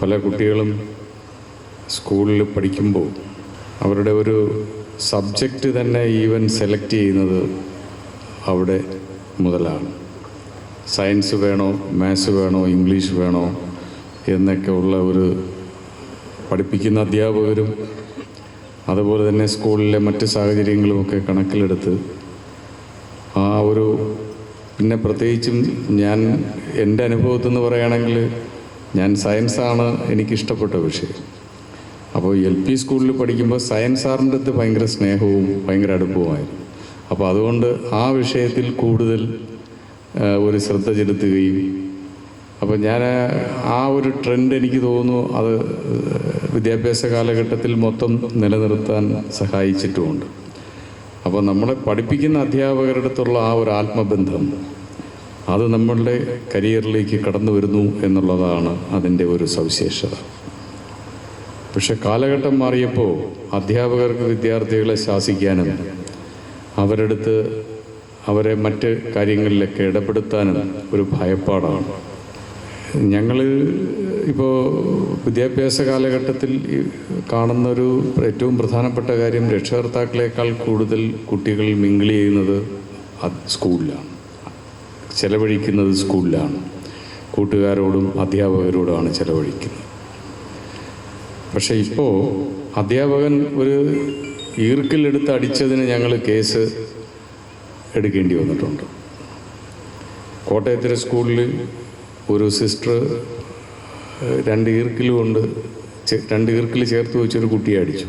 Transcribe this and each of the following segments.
പല കുട്ടികളും സ്കൂളിൽ പഠിക്കുമ്പോൾ അവരുടെ ഒരു സബ്ജക്റ്റ് തന്നെ ഈവൻ സെലക്ട് ചെയ്യുന്നത് അവിടെ മുതലാണ്. സയൻസ് വേണോ, മാത്സ് വേണോ, ഇംഗ്ലീഷ് വേണോ എന്നൊക്കെ ഉള്ള ഒരു പഠിപ്പിക്കുന്ന അധ്യാപകരും അതുപോലെ തന്നെ സ്കൂളിലെ മറ്റ് സാഹചര്യങ്ങളുമൊക്കെ കണക്കിലെടുത്ത് ആ ഒരു, പിന്നെ പ്രത്യേകിച്ചും എൻ്റെ അനുഭവത്തിൽ നിന്ന് പറയുകയാണെങ്കിൽ ഞാൻ സയൻസാണ് എനിക്കിഷ്ടപ്പെട്ട വിഷയം. അപ്പോൾ LP സ്കൂളിൽ പഠിക്കുമ്പോൾ സയൻസ് സാറിൻ്റെ അടുത്ത് ഭയങ്കര സ്നേഹവും ഭയങ്കര അടുപ്പവുമായിരുന്നു. അപ്പോൾ അതുകൊണ്ട് ആ വിഷയത്തിൽ കൂടുതൽ ഒരു ശ്രദ്ധ ചെലുത്തുകയും, അപ്പോൾ ഞാൻ ആ ഒരു ട്രെൻഡ് എനിക്ക് തോന്നുന്നു അത് വിദ്യാഭ്യാസ കാലഘട്ടത്തിൽ മൊത്തം നിലനിർത്താൻ സഹായിച്ചിട്ടുമുണ്ട്. അപ്പോൾ നമ്മളെ പഠിപ്പിക്കുന്ന അധ്യാപകരുടെ അടുത്തുള്ള ആ ഒരു ആത്മബന്ധം അത് നമ്മളുടെ കരിയറിലേക്ക് കടന്നു വരുന്നു എന്നുള്ളതാണ് അതിൻ്റെ ഒരു സവിശേഷത. പക്ഷെ കാലഘട്ടം മാറിയപ്പോൾ അധ്യാപകർക്ക് വിദ്യാർത്ഥികളെ ശാസിക്കാനും അവരെ മറ്റ് കാര്യങ്ങളിലൊക്കെ ഇടപെടുത്താനും ഒരു ഭയപ്പാടാണ്. ഞങ്ങൾ ഇപ്പോൾ വിദ്യാഭ്യാസ കാലഘട്ടത്തിൽ കാണുന്നൊരു ഏറ്റവും പ്രധാനപ്പെട്ട കാര്യം, രക്ഷകർത്താക്കളെക്കാൾ കൂടുതൽ കുട്ടികൾ മിങ്കിൾ ചെയ്യുന്നത് സ്കൂളിലാണ്, ചെലവഴിക്കുന്നത് സ്കൂളിലാണ്, കൂട്ടുകാരോടും അധ്യാപകരോടുമാണ് ചെലവഴിക്കുന്നത്. പക്ഷേ ഇപ്പോൾ അധ്യാപകൻ ഒരു ഈർക്കിലെടുത്ത് അടിച്ചതിന് ഞങ്ങൾ കേസ് എടുക്കേണ്ടി വന്നിട്ടുണ്ട്. കോട്ടയത്തിലെ സ്കൂളിൽ ഒരു സിസ്റ്റർ രണ്ട് ഈർക്കിൽ ചേർത്ത് വെച്ചൊരു കുട്ടിയെ അടിച്ചു.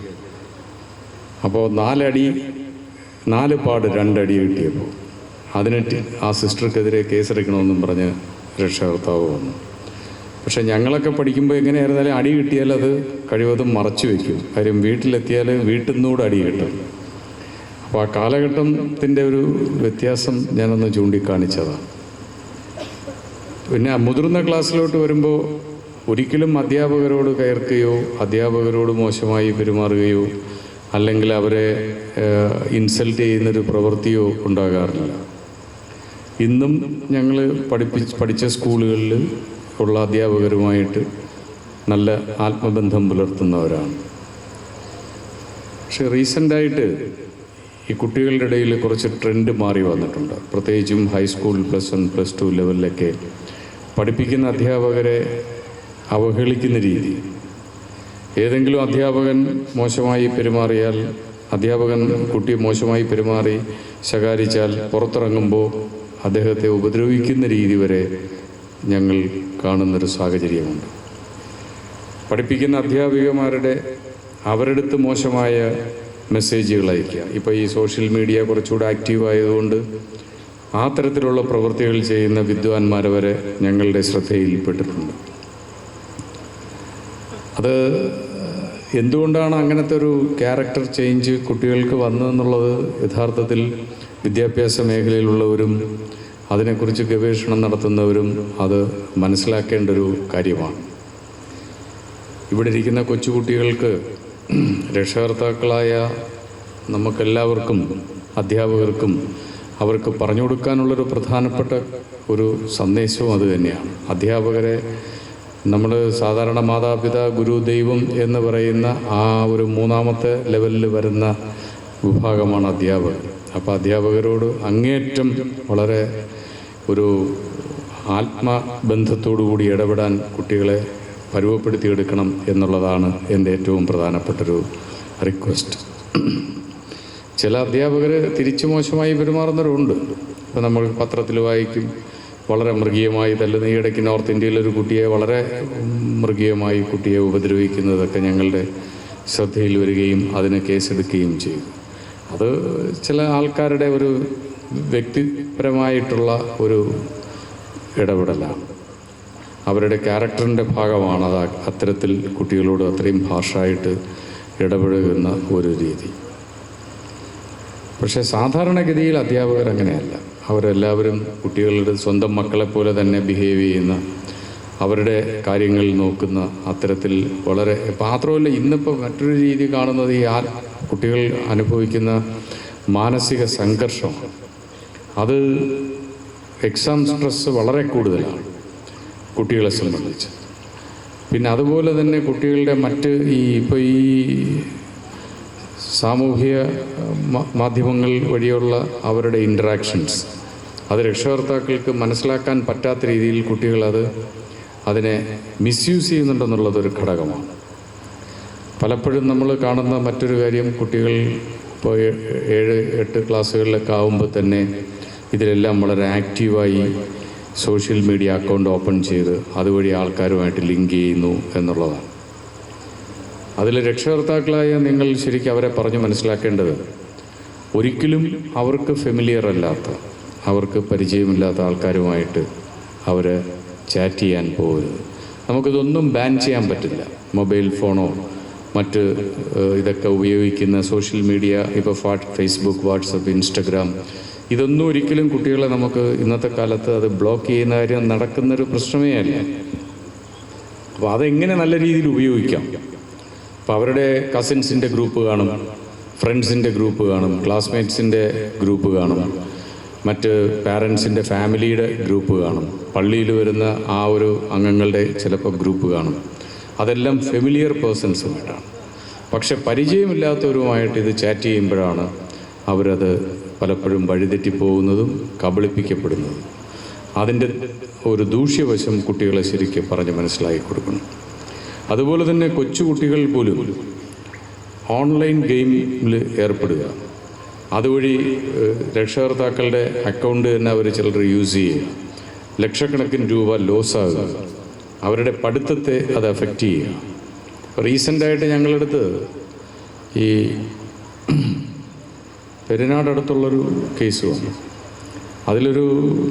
അപ്പോൾ 4 പാട് 2 അടി കിട്ടിയപ്പോൾ അതിനിട്ട് ആ സിസ്റ്റർക്കെതിരെ കേസെടുക്കണമെന്നും പറഞ്ഞ് രക്ഷകർത്താവ് വന്നു. പക്ഷെ ഞങ്ങളൊക്കെ പഠിക്കുമ്പോൾ എങ്ങനെയായിരുന്നാലും അടി കിട്ടിയാൽ അത് കഴിവതും മറച്ചു വയ്ക്കും. കാര്യം വീട്ടിലെത്തിയാൽ വീട്ടിൽ നിന്നുകൂടെ അടി കിട്ടും. അപ്പോൾ ആ കാലഘട്ടത്തിൻ്റെ ഒരു വ്യത്യാസം ഞാനൊന്ന് ചൂണ്ടിക്കാണിച്ചതാണ്. പിന്നെ മുതിർന്ന ക്ലാസ്സിലോട്ട് വരുമ്പോൾ ഒരിക്കലും അധ്യാപകരോട് കയർക്കുകയോ അധ്യാപകരോട് മോശമായി പെരുമാറുകയോ അല്ലെങ്കിൽ അവരെ ഇൻസൾട്ട് ചെയ്യുന്നൊരു പ്രവൃത്തിയോ ഉണ്ടാകാറില്ല. ഇന്നും ഞങ്ങൾ പഠിച്ച സ്കൂളുകളിൽ ഉള്ള അധ്യാപകരുമായിട്ട് നല്ല ആത്മബന്ധം പുലർത്തുന്നവരാണ്. പക്ഷെ റീസെൻ്റായിട്ട് ഈ കുട്ടികളുടെ ഇടയിൽ കുറച്ച് ട്രെൻഡ് മാറി വന്നിട്ടുണ്ട്. പ്രത്യേകിച്ചും ഹൈസ്കൂൾ +1 +2 ലെവലിലൊക്കെ പഠിപ്പിക്കുന്ന അധ്യാപകരെ അവഹേളിക്കുന്ന രീതി. ഏതെങ്കിലും അധ്യാപകൻ മോശമായി പെരുമാറിയാൽ, കുട്ടി മോശമായി പെരുമാറി ശകാരിച്ചാൽ പുറത്തിറങ്ങുമ്പോൾ അദ്ദേഹത്തെ ഉപദ്രവിക്കുന്ന രീതി വരെ ഞങ്ങൾ കാണുന്നൊരു സാഹചര്യമുണ്ട്. പഠിപ്പിക്കുന്ന അധ്യാപികമാരുടെ അവരെടുത്ത് മോശമായ മെസ്സേജുകൾ അയക്കുക. ഇപ്പോൾ ഈ സോഷ്യൽ മീഡിയ കുറച്ചുകൂടെ ആക്റ്റീവായതുകൊണ്ട് ആ തരത്തിലുള്ള പ്രവൃത്തികൾ ചെയ്യുന്ന വിദ്വാൻമാരെ വരെ ഞങ്ങളുടെ ശ്രദ്ധയിൽപ്പെട്ടിട്ടുണ്ട്. അത് എന്തുകൊണ്ടാണ് അങ്ങനത്തെ ഒരു ക്യാരക്ടർ ചേഞ്ച് കുട്ടികൾക്ക് വന്നതെന്നുള്ളത് യഥാർത്ഥത്തിൽ വിദ്യാഭ്യാസ മേഖലയിലുള്ളവരും അതിനെക്കുറിച്ച് ഗവേഷണം നടത്തുന്നവരും അത് മനസ്സിലാക്കേണ്ട ഒരു കാര്യമാണ്. ഇവിടെ ഇരിക്കുന്ന കൊച്ചുകുട്ടികൾക്ക് രക്ഷകർത്താക്കളായ നമുക്കെല്ലാവർക്കും, അധ്യാപകർക്കും അവർക്ക് പറഞ്ഞു കൊടുക്കാനുള്ളൊരു പ്രധാനപ്പെട്ട ഒരു സന്ദേശവും അത് തന്നെയാണ്. അധ്യാപകരെ നമ്മൾ സാധാരണ മാതാപിതാ ഗുരു ദൈവം എന്ന് പറയുന്ന ആ ഒരു 3ാമത്തെ ലെവലിൽ വരുന്ന വിഭാഗമാണ് അധ്യാപകർ. അപ്പോൾ അധ്യാപകരോട് അങ്ങേയറ്റം വളരെ ഒരു ആത്മബന്ധത്തോടുകൂടി ഇടപെടാൻ കുട്ടികളെ പരുവപ്പെടുത്തിയെടുക്കണം എന്നുള്ളതാണ് എൻ്റെ ഏറ്റവും പ്രധാനപ്പെട്ടൊരു റിക്വസ്റ്റ്. ചില അധ്യാപകർ തിരിച്ചു മോശമായി പെരുമാറുന്നവരുണ്ട്. ഇപ്പോൾ നമ്മൾ പത്രത്തിൽ വായിക്കും, വളരെ മൃഗീയമായി തല്ലുന്ന. ഈയിടയ്ക്ക് നോർത്ത് ഇന്ത്യയിലൊരു കുട്ടിയെ വളരെ മൃഗീയമായി കുട്ടിയെ ഉപദ്രവിക്കുന്നതൊക്കെ ഞങ്ങളുടെ ശ്രദ്ധയിൽ വരികയും അതിന് കേസെടുക്കുകയും ചെയ്തു. അത് ചില ആൾക്കാരുടെ ഒരു വ്യക്തിപരമായിട്ടുള്ള ഒരു ഇടപെടലാണ്, അവരുടെ ക്യാരക്ടറിൻ്റെ ഭാഗമാണ് അത്. അത്തരത്തിൽ കുട്ടികളോട് അത്രയും ഹാർഷായിട്ട് ഇടപെടുന്ന ഒരു രീതി. പക്ഷേ സാധാരണഗതിയിൽ അധ്യാപകർ അങ്ങനെയല്ല. അവരെല്ലാവരും കുട്ടികളുടെ സ്വന്തം മക്കളെപ്പോലെ തന്നെ ബിഹേവ് ചെയ്യുന്ന, അവരുടെ കാര്യങ്ങൾ നോക്കുന്ന, അത്തരത്തിൽ വളരെ. മാത്രമല്ല, ഇന്നിപ്പോൾ മറ്റൊരു രീതി കാണുന്നത് ഈ കുട്ടികൾ അനുഭവിക്കുന്ന മാനസിക സംഘർഷം. അത് എക്സാം സ്ട്രെസ് വളരെ കൂടുതലാണ് കുട്ടികളെ സംബന്ധിച്ച്. പിന്നെ അതുപോലെ തന്നെ കുട്ടികളുടെ മറ്റ് ഇപ്പോൾ ഈ സാമൂഹിക മാധ്യമങ്ങൾ വഴിയുള്ള അവരുടെ ഇൻറ്ററാക്ഷൻസ്, അത് രക്ഷകർത്താക്കൾക്ക് മനസ്സിലാക്കാൻ പറ്റാത്ത രീതിയിൽ കുട്ടികൾ അതിനെ മിസ്യൂസ് ചെയ്യുന്നുണ്ടെന്നുള്ളതൊരു ഘടകമാണ്. പലപ്പോഴും നമ്മൾ കാണുന്ന മറ്റൊരു കാര്യം, കുട്ടികൾ ഇപ്പോൾ 7-8 ക്ലാസ്സുകളിലൊക്കെ ആകുമ്പോൾ തന്നെ ഇതിലെല്ലാം വളരെ ആക്റ്റീവായി സോഷ്യൽ മീഡിയ അക്കൗണ്ട് ഓപ്പൺ ചെയ്ത് അതുവഴി ആൾക്കാരുമായിട്ട് ലിങ്ക് ചെയ്യുന്നു എന്നുള്ളതാണ്. അതിൽ രക്ഷകർത്താക്കളായ നിങ്ങൾ ശരിക്കും അവരെ പറഞ്ഞ് മനസ്സിലാക്കേണ്ടത്, ഒരിക്കലും അവർക്ക് ഫെമിലിയർ അല്ലാത്ത, അവർക്ക് പരിചയമില്ലാത്ത ആൾക്കാരുമായിട്ട് അവർ ചാറ്റ് ചെയ്യാൻ പോകരുത്. നമുക്കിതൊന്നും ബാൻ ചെയ്യാൻ പറ്റില്ല. മൊബൈൽ ഫോണോ മറ്റ് ഇതൊക്കെ ഉപയോഗിക്കുന്ന സോഷ്യൽ മീഡിയ, ഇപ്പോൾ ഫേസ്ബുക്ക്, വാട്സപ്പ്, ഇൻസ്റ്റഗ്രാം, ഇതൊന്നും ഒരിക്കലും കുട്ടികളെ നമുക്ക് ഇന്നത്തെ കാലത്ത് അത് ബ്ലോക്ക് ചെയ്യുന്ന കാര്യം നടക്കുന്നൊരു പ്രശ്നമേ അല്ല. അപ്പോൾ അതെങ്ങനെ നല്ല രീതിയിൽ ഉപയോഗിക്കാം. അപ്പോൾ അവരുടെ കസിൻസിൻ്റെ ഗ്രൂപ്പ് കാണും, ഫ്രണ്ട്സിൻ്റെ ഗ്രൂപ്പ് കാണും, ക്ലാസ്മേറ്റ്സിൻ്റെ ഗ്രൂപ്പ് കാണും, മറ്റ് പാരൻസിൻ്റെ ഫാമിലിയുടെ ഗ്രൂപ്പ് കാണും, പള്ളിയിൽ വരുന്ന ആ ഒരു അംഗങ്ങളുടെ ചിലപ്പോൾ ഗ്രൂപ്പ് കാണും. അതെല്ലാം ഫെമിലിയർ പേഴ്സൺസുമായിട്ടാണ്. പക്ഷെ പരിചയമില്ലാത്തവരുമായിട്ട് ഇത് ചാറ്റ് ചെയ്യുമ്പോഴാണ് അവരത് പലപ്പോഴും വഴിതെറ്റിപ്പോകുന്നതും കബളിപ്പിക്കപ്പെടുന്നതും. അതിൻ്റെ ഒരു ദൂഷ്യവശം കുട്ടികളെ ശരിക്കും പറഞ്ഞ് മനസ്സിലാക്കി കൊടുക്കണം. അതുപോലെ തന്നെ കൊച്ചുകുട്ടികൾ പോലും ഓൺലൈൻ ഗെയിമിൽ ഏർപ്പെടുക, അതുവഴി രക്ഷകർത്താക്കളുടെ അക്കൗണ്ട് തന്നെ അവർ ചിലർ യൂസ് ചെയ്യുക, ലക്ഷക്കണക്കിന് രൂപ ലോസാകുക, അവരുടെ പഠിത്തത്തെ അത് അഫക്റ്റ് ചെയ്യുക. റീസെൻ്റായിട്ട് ഞങ്ങളടുത്ത് ഈ പെരുന്നാടടുത്തുള്ളൊരു കേസ് വന്നു. അതിലൊരു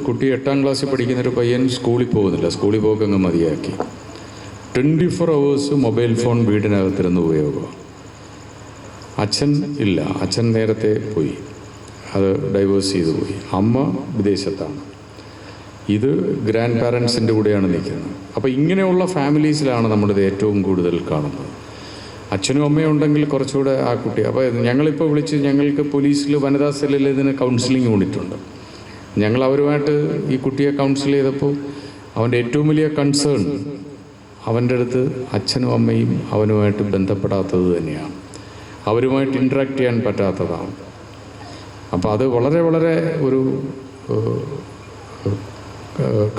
കുട്ടി 8ാം ക്ലാസ്സിൽ പഠിക്കുന്നൊരു പയ്യൻ സ്കൂളിൽ പോകുന്നില്ല, സ്കൂളിൽ പോക്കങ്ങ് മതിയാക്കി. 24 hours മൊബൈൽ ഫോൺ വീടിനകത്തിരുന്ന് ഉപയോഗം. അച്ഛൻ ഇല്ല, അച്ഛൻ നേരത്തെ പോയി, അത് ഡൈവേഴ്സ് ചെയ്തു പോയി. അമ്മ വിദേശത്താണ്, ഇത് ഗ്രാൻഡ് പാരൻസിൻ്റെ കൂടെയാണ് നിൽക്കുന്നത്. അപ്പോൾ ഇങ്ങനെയുള്ള ഫാമിലീസിലാണ് നമ്മളിത് ഏറ്റവും കൂടുതൽ കാണുന്നത്. അച്ഛനും അമ്മയും ഉണ്ടെങ്കിൽ കുറച്ചുകൂടെ ആ കുട്ടി. അപ്പോൾ ഞങ്ങളിപ്പോൾ വിളിച്ച്, ഞങ്ങൾക്ക് പോലീസിൽ വനിതാ സെല്ലിൽ ഇതിന് കൗൺസിലിംഗ് യൂണിറ്റുണ്ട്. ഞങ്ങൾ അവരുമായിട്ട് ഈ കുട്ടിയെ കൗൺസിൽ ചെയ്തപ്പോൾ അവൻ്റെ ഏറ്റവും വലിയ കൺസേൺ അവൻ്റെ അടുത്ത് അച്ഛനും അമ്മയും അവനുമായിട്ട് ബന്ധപ്പെടാത്തത് തന്നെയാണ്, അവരുമായിട്ട് ഇൻട്രാക്ട് ചെയ്യാൻ പറ്റാത്തതാണ്. അപ്പോൾ അത് വളരെ വളരെ ഒരു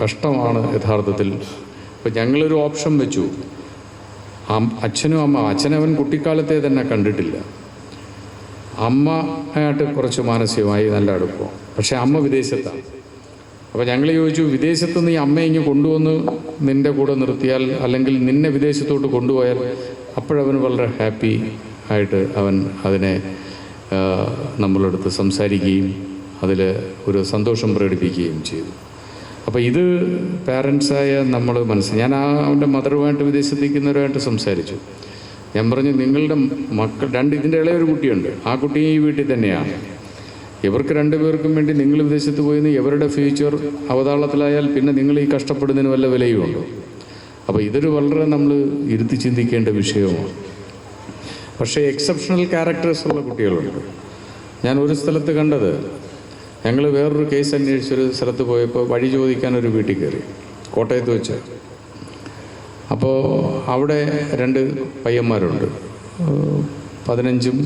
കഷ്ടമാണ് യഥാർത്ഥത്തിൽ. ഇപ്പം ഞങ്ങളൊരു ഓപ്ഷൻ വെച്ചു, അച്ഛനും അമ്മ, അച്ഛനവൻ കുട്ടിക്കാലത്തെ തന്നെ കണ്ടിട്ടില്ല, അമ്മയായിട്ട് കുറച്ച് മാനസികമായി നല്ല അടുപ്പം, പക്ഷേ അമ്മ വിദേശത്താണ്. അപ്പോൾ ഞങ്ങൾ ചോദിച്ചു, വിദേശത്ത് നീ അമ്മയെ ഇങ്ങ് കൊണ്ടുവന്ന് നിൻ്റെ കൂടെ നിർത്തിയാൽ, അല്ലെങ്കിൽ നിന്നെ വിദേശത്തോട്ട് കൊണ്ടുപോയാൽ, അപ്പോഴവൻ വളരെ ഹാപ്പി ആയിട്ട് അവൻ അതിനെ നമ്മളെടുത്ത് സംസാരിക്കുകയും അതിൽ ഒരു സന്തോഷം പ്രകടിപ്പിക്കുകയും ചെയ്തു. അപ്പോൾ ഇത് പാരൻസായ നമ്മൾ ഞാൻ അവൻ്റെ മദറുമായിട്ട് വിദേശത്തേക്കുന്നവരുമായിട്ട് സംസാരിച്ചു. ഞാൻ പറഞ്ഞു, നിങ്ങളുടെ മക്കൾ ഇതിൻ്റെ ഇളയൊരു കുട്ടിയുണ്ട്, ആ കുട്ടി ഈ വീട്ടിൽ തന്നെയാണ്. ഇവർക്ക് 2 പേർക്കും വേണ്ടി നിങ്ങൾ വിദേശത്ത് പോയിന്ന് ഇവരുടെ ഫ്യൂച്ചർ അവതാളത്തിലായാൽ പിന്നെ നിങ്ങൾ ഈ കഷ്ടപ്പെടുന്നതിന് വല്ല വിലയുമുണ്ടോ? അപ്പോൾ ഇതൊരു വളരെ നമ്മൾ ഇരുത്തി ചിന്തിക്കേണ്ട വിഷയമാണ്. പക്ഷേ എക്സെപ്ഷണൽ ക്യാരക്ടേഴ്സ് ഉള്ള കുട്ടികളുണ്ട്. ഞാൻ ഒരു സ്ഥലത്ത് കണ്ടത്, ഞങ്ങൾ വേറൊരു കേസ് അന്വേഷിച്ചൊരു സ്ഥലത്ത് പോയപ്പോൾ വഴി ചോദിക്കാനൊരു വീട്ടിൽ കയറി, കോട്ടയത്ത് വെച്ച്. അപ്പോൾ അവിടെ 2 പയ്യന്മാരുണ്ട്, 15ഉം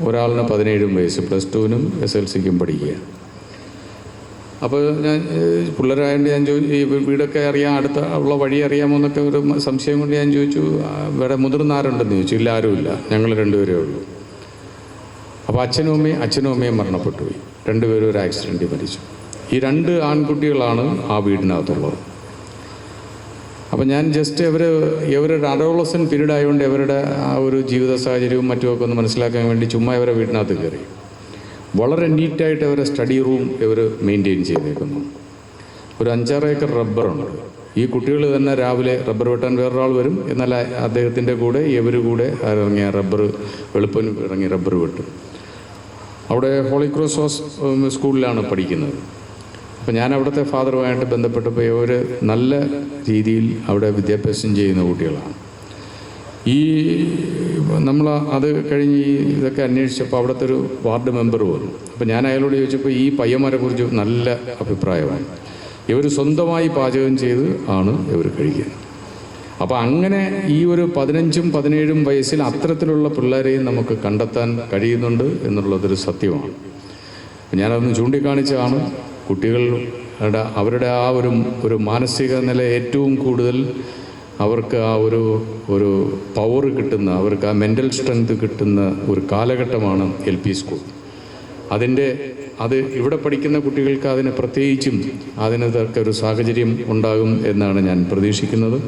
ഒരാളിന് 17 വയസ്സ്, +2-നും SLC-ക്കും പഠിക്കുക. അപ്പോൾ ഞാൻ പിള്ളേരായതുകൊണ്ട് ഞാൻ ചോദിച്ചു, ഈ വീടൊക്കെ അറിയാം, അടുത്ത ഉള്ള വഴി അറിയാമോ എന്നൊക്കെ ഒരു സംശയം കൊണ്ട് ഞാൻ ചോദിച്ചു, ഇവിടെ മുതിർന്ന ആരുണ്ടെന്ന് ചോദിച്ചു. ഇല്ല, ആരുമില്ല, ഞങ്ങൾ 2 പേരേ ഉള്ളൂ. അപ്പോൾ അച്ഛനും അമ്മയും മരണപ്പെട്ടു പോയി. 2 പേരും ഒരു ആക്സിഡൻറ്റിൽ മരിച്ചു. ഈ 2 ആൺകുട്ടികളാണ് ആ വീടിനകത്തുള്ളത്. അപ്പം ഞാൻ ജസ്റ്റ് ഇവരുടെ അഡോളസൻ പീരീഡ് ആയതുകൊണ്ട് ഇവരുടെ ആ ഒരു ജീവിത സാഹചര്യവും മറ്റുമൊക്കെ ഒന്ന് മനസ്സിലാക്കാൻ വേണ്ടി ചുമ്മാ ഇവരെ വീടിനകത്ത് കയറി. വളരെ നീറ്റായിട്ട് അവരെ സ്റ്റഡി റൂം ഇവർ മെയിൻറ്റെയിൻ ചെയ്തേക്കുന്നു. ഒരു 5-6 ഏക്കർ റബ്ബറുണ്ട്. ഈ കുട്ടികൾ തന്നെ രാവിലെ റബ്ബർ വെട്ടാൻ വേറൊരാൾ വരും, എന്നാൽ അദ്ദേഹത്തിൻ്റെ കൂടെ ഇവർ കൂടെ ഇറങ്ങിയ വെളുപ്പനും ഇറങ്ങി റബ്ബർ വെട്ടും. അവിടെ ഹോളി ക്രോസ് സ്കൂളിലാണ് പഠിക്കുന്നത്. അപ്പോൾ ഞാൻ അവിടുത്തെ ഫാദറുമായിട്ട് ബന്ധപ്പെട്ടപ്പോൾ ഇവർ നല്ല രീതിയിൽ അവിടെ വിദ്യാഭ്യാസം ചെയ്യുന്ന കുട്ടികളാണ്. നമ്മൾ അത് കഴിഞ്ഞ് ഇതൊക്കെ അന്വേഷിച്ചപ്പോൾ അവിടുത്തെ ഒരു വാർഡ് മെമ്പർ വന്നു. അപ്പോൾ ഞാൻ അയാളോട് ചോദിച്ചപ്പോൾ ഈ പയ്യന്മാരെ കുറിച്ച് നല്ല അഭിപ്രായമാണ്. ഇവർ സ്വന്തമായി പാചകം ചെയ്ത് ആണ് ഇവർ കഴിക്കുക. അപ്പോൾ അങ്ങനെ ഈ ഒരു 15ഉം 17ഉം വയസ്സിൽ അത്തരത്തിലുള്ള പിള്ളേരെയും നമുക്ക് കണ്ടെത്താൻ കഴിയുന്നുണ്ട് എന്നുള്ളതൊരു സത്യമാണ്. ഞാനതൊന്ന് ചൂണ്ടിക്കാണിച്ചാണ് കുട്ടികളുടെ അവരുടെ ആ ഒരു മാനസിക നില ഏറ്റവും കൂടുതൽ അവർക്ക് ആ ഒരു പവർ കിട്ടുന്ന, അവർക്ക് ആ മെൻ്റൽ സ്ട്രെങ്ത് കിട്ടുന്ന ഒരു കാലഘട്ടമാണ് LP സ്കൂൾ. അത് ഇവിടെ പഠിക്കുന്ന കുട്ടികൾക്ക് അതിന് പ്രത്യേകിച്ചും അതിനൊക്കെ ഒരു സാഹചര്യം ഉണ്ടാകും എന്നാണ് ഞാൻ പ്രതീക്ഷിക്കുന്നത്.